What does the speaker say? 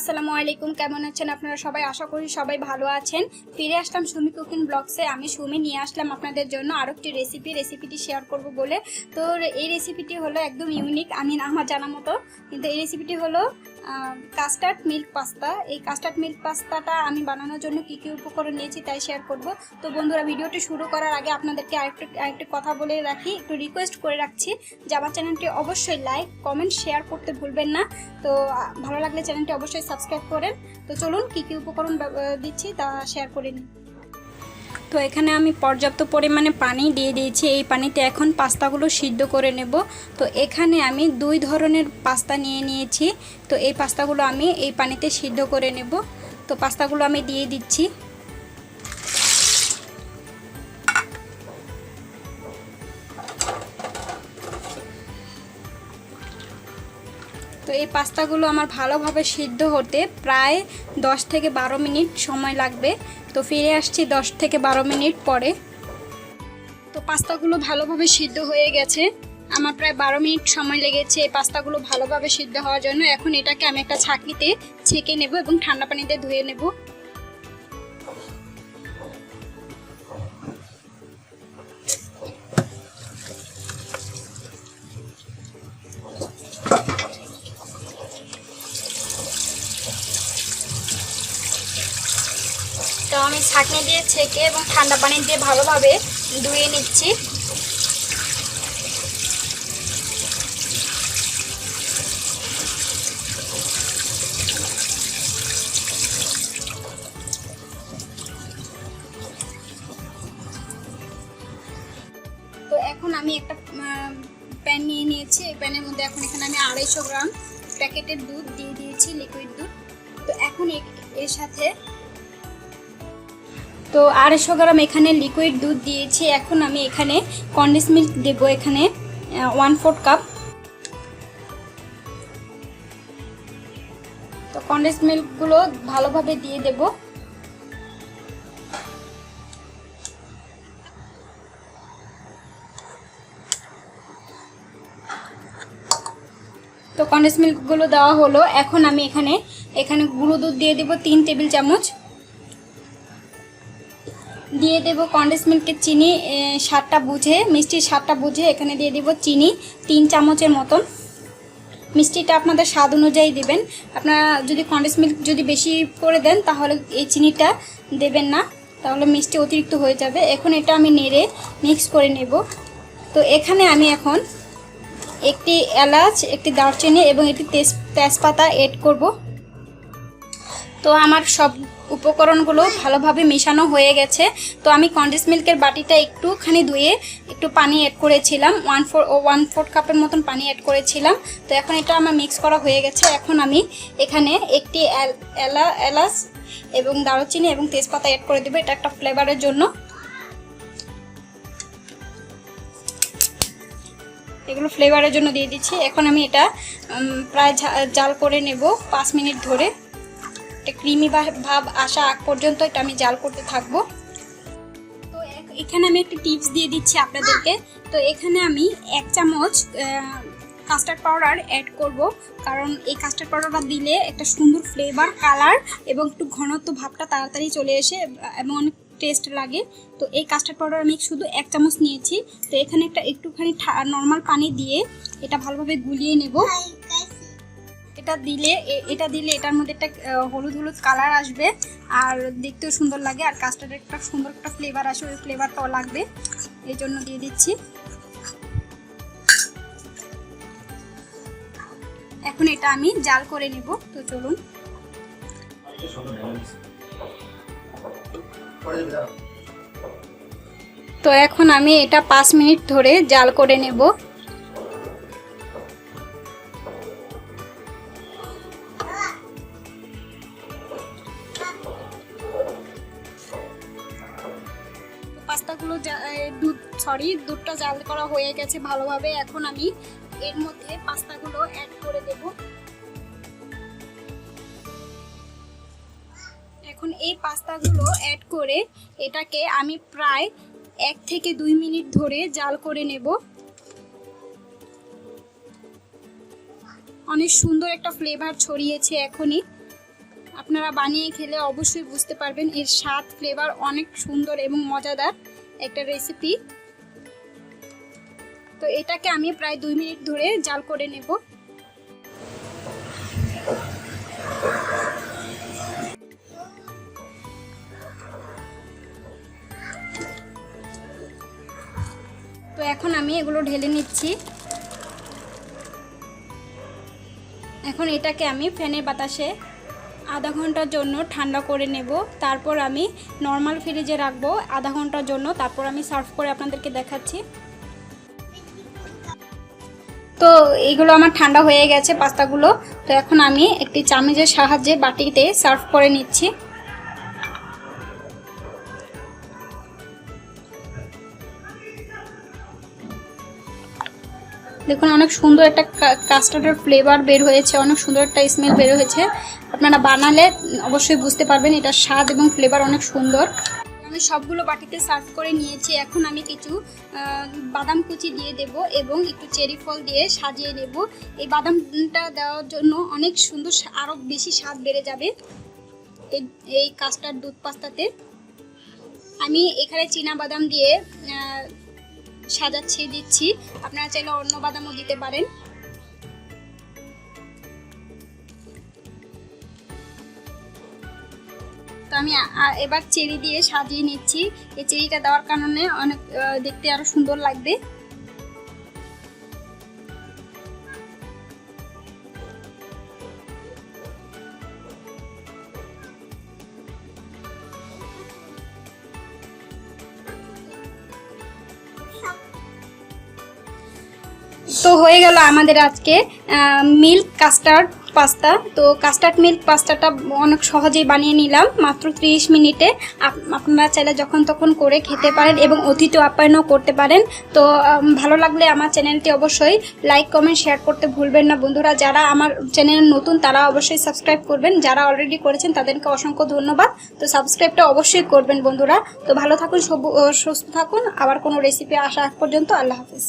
আসসালামু আলাইকুম, কেমন আছেন আপনারা সবাই? আশা করি সবাই ভালো আছেন। ফিরে আসলাম সুমি কুকিং ব্লগসে। আমি সুমি নিয়ে আসলাম আপনাদের জন্য আরও একটি রেসিপিটি শেয়ার করব বলে। তো এই রেসিপিটি হলো একদম ইউনিক, আমার জানা মতো। কিন্তু এই রেসিপিটি হলো কাস্টার্ড মিল্ক পাস্তা। এই কাস্টার্ড মিল্ক পাস্তাটা আমি বানানোর জন্য কী কী উপকরণ নিয়েছি তাই শেয়ার করব। তো বন্ধুরা, ভিডিওটি শুরু করার আগে আপনাদেরকে আরেকটি কথা বলে রাখি, একটু রিকোয়েস্ট করে রাখছি যে আমার চ্যানেলটি অবশ্যই লাইক কমেন্ট শেয়ার করতে ভুলবেন না। তো ভালো লাগলে চ্যানেলটি অবশ্যই সাবস্ক্রাইব করেন। তো চলুন কী কী উপকরণ দিচ্ছি তা শেয়ার করে নিই। তো এখানে আমি পর্যাপ্ত পরিমাণে পানি দিয়ে দিয়েছি। এই পানিতে এখন পাস্তাগুলো সিদ্ধ করে নেব। তো এখানে আমি 2 ধরনের পাস্তা নিয়ে নিয়েছি। তো এই পাস্তাগুলো আমি এই পানিতে সিদ্ধ করে নেব। তো পাস্তাগুলো আমি দিয়ে দিচ্ছি। তো এই পাস্তাগুলো আমার ভালোভাবে সিদ্ধ হতে প্রায় 10 থেকে 12 মিনিট সময় লাগবে। তো ফিরে আসছি 10 থেকে 12 মিনিট পরে। তো পাস্তাগুলো ভালোভাবে সিদ্ধ হয়ে গেছে। আমার প্রায় 12 মিনিট সময় লেগেছে এই পাস্তাগুলো ভালোভাবে সিদ্ধ হওয়ার জন্য। এখন এটাকে আমি একটা ছাঁকনিতে ছেঁকে নেব এবং ঠান্ডা পানিতে ধুয়ে নেব। তো আমি ছাঁকনি দিয়ে ছেঁকে এবং ঠান্ডা পানি দিয়ে ভালোভাবে ধুয়ে নিচ্ছি। তো এখন আমি একটা প্যান নিয়ে নিয়েছি। এই প্যানের মধ্যে এখন এখানে আমি 250 গ্রাম প্যাকেটের দুধ দিয়ে দিয়েছি, লিকুইড দুধ। তো এখন এর সাথে 250 গ্রাম এখানে লিকুইড দুধ দিয়েছি। এখন আমি এখানে কনডেন্স মিল্ক দেবো, এখানে 1/4 কাপ। তো কনডেন্স মিল্কগুলো ভালোভাবে দিয়ে দেব। তো কনডেন্স মিল্কগুলো দেওয়া হলো। এখন আমি এখানে গুঁড়ো দুধ দিয়ে দেব 3 টেবিল চামচ। দিয়ে দেব কনডেন্স মিল্কের চিনি স্বাদটা বুঝে, মিষ্টির স্বাদটা বুঝে এখানে দিয়ে দেব চিনি 3 চামচের মতন। মিষ্টিটা আপনাদের স্বাদ অনুযায়ী দেবেন। আপনারা যদি কনডেন্স মিল্ক যদি বেশি করে দেন তাহলে এই চিনিটা দেবেন না, তাহলে মিষ্টি অতিরিক্ত হয়ে যাবে। এখন এটা আমি নেড়ে মিক্স করে নেব। তো এখানে আমি এখন একটি এলাচ, একটি দারচিনি এবং একটি তেজপাতা এড করব। তো আমার সব উপকরণগুলো ভালোভাবে মেশানো হয়ে গেছে। তো আমি কনডেন্স মিল্কের বাটিটা একটুখানি ধুয়ে একটু পানি অ্যাড করেছিলাম, 1/4 কাপের মতন পানি অ্যাড করেছিলাম। তো এখন এটা আমার মিক্স করা হয়ে গেছে। এখন আমি এখানে একটি এলাচ এবং দারুচিনি এবং তেজপাতা অ্যাড করে দেবো, এটা একটা ফ্লেভারের জন্য। এগুলো ফ্লেভারের জন্য দিয়ে দিচ্ছি। এখন আমি এটা প্রায় জাল করে নেব 5 মিনিট ধরে। একটা ক্রিমি ভাব আসা আগ পর্যন্ত এটা আমি জাল করতে থাকবো। তো এখানে আমি একটা টিপস দিয়ে দিচ্ছি আপনাদেরকে। তো এখানে আমি 1 চামচ কাস্টার্ড পাউডার অ্যাড করব, কারণ এই কাস্টার্ড পাউডারটা দিলে একটা সুন্দর ফ্লেভার, কালার এবং একটু ঘনত্ব ভাবটা তাড়াতাড়ি চলে আসে এবং অনেক টেস্ট লাগে। তো এই কাস্টার্ড পাউডার আমি শুধু 1 চামচ নিয়েছি। তো এখানে একটুখানি নর্মাল পানি দিয়ে এটা ভালোভাবে গুলিয়ে নেব। এটা দিলে এটার মধ্যে একটা হলুদ হলুদ কালার আসবে আর দেখতেও সুন্দর লাগে, আর কাস্টার্ডের একটা সুন্দর একটা ফ্লেভার আসে, ওই ফ্লেভারটাও লাগবে, এই জন্য দিয়ে দিচ্ছি। এখন এটা আমি জাল করে নেব। তো চলুন। তো এখন আমি এটা 5 মিনিট ধরে জাল করে নেব। পাস্তাগুলো দুধটা জাল করা হয়ে গেছে ভালোভাবে। এখন আমি এর মধ্যে পাস্তাগুলো অ্যাড করে দেব। এখন এই পাস্তাগুলো অ্যাড করে এটাকে আমি প্রায় 1 থেকে 2 মিনিট ধরে জাল করে নেব। অনেক সুন্দর একটা ফ্লেভার ছড়িয়েছে এখনই। আপনারা বানিয়ে খেলে অবশ্যই বুঝতে পারবেন এর স্বাদ ফ্লেভার অনেক সুন্দর এবং মজাদার একটা রেসিপি। তো এটাকে আমি প্রায় 2 মিনিট ধরে জাল করে নেব। তো এখন আমি এগুলো ঢেলে নিচ্ছি। এখন এটাকে আমি ফ্যানের বাতাসে আধা ঘন্টার জন্য ঠান্ডা করে নেব। তারপর আমি নর্মাল ফ্রিজে রাখবো আধা ঘন্টার জন্য। তারপর আমি সার্ভ করে আপনাদেরকে দেখাচ্ছি। তো এইগুলো আমার ঠান্ডা হয়ে গেছে পাস্তাগুলো। তো এখন আমি একটি চামচের সাহায্যে বাটিতে সার্ভ করে নিচ্ছি। দেখুন অনেক সুন্দর একটা কাস্টার্ডের ফ্লেভার বের হয়েছে, অনেক সুন্দর একটা স্মেল বের হয়েছে। আপনারা বানালে অবশ্যই বুঝতে পারবেন এটার স্বাদ এবং ফ্লেভার অনেক সুন্দর। আমি সবগুলো বাটিতে সার্ভ করে নিয়েছি। এখন আমি কিছু বাদাম কুচি দিয়ে দেব এবং একটু চেরি ফল দিয়ে সাজিয়ে নেব। এই বাদামটা দেওয়ার জন্য অনেক সুন্দর, আরও বেশি স্বাদ বেড়ে যাবে এই কাস্টার্ড দুধ পাস্তাতে। আমি এখানে চীনা বাদাম দিয়ে সাজাচ্ছি, দিচ্ছি। আপনারা চাইলে অন্য বাদামও দিতে পারেন। তো আমি এবার চেরি দিয়ে সাজিয়ে নিচ্ছি। এই চেরিটা দেওয়ার কারণে অনেক দেখতে আরো সুন্দর লাগবে। তো হয়ে গেল আমাদের আজকে মিল্ক কাস্টার্ড পাস্তা। তো কাস্টার্ড মিল্ক পাস্তাটা অনেক সহজেই বানিয়ে নিলাম মাত্র 30 মিনিটে। আপনারা চাইলে যখন তখন করে খেতে পারেন এবং অতিথি আপ্যায়নও করতে পারেন। তো ভালো লাগলে আমার চ্যানেলটি অবশ্যই লাইক কমেন্ট শেয়ার করতে ভুলবেন না বন্ধুরা। যারা আমার চ্যানেল নতুন তারা অবশ্যই সাবস্ক্রাইব করবেন, যারা অলরেডি করেছেন তাদেরকে অসংখ্য ধন্যবাদ। তো সাবস্ক্রাইবটা অবশ্যই করবেন বন্ধুরা। তো ভালো থাকুন, সুস্থ থাকুন। আবার কোনো রেসিপি আসা আগ পর্যন্ত আল্লাহ হাফেজ।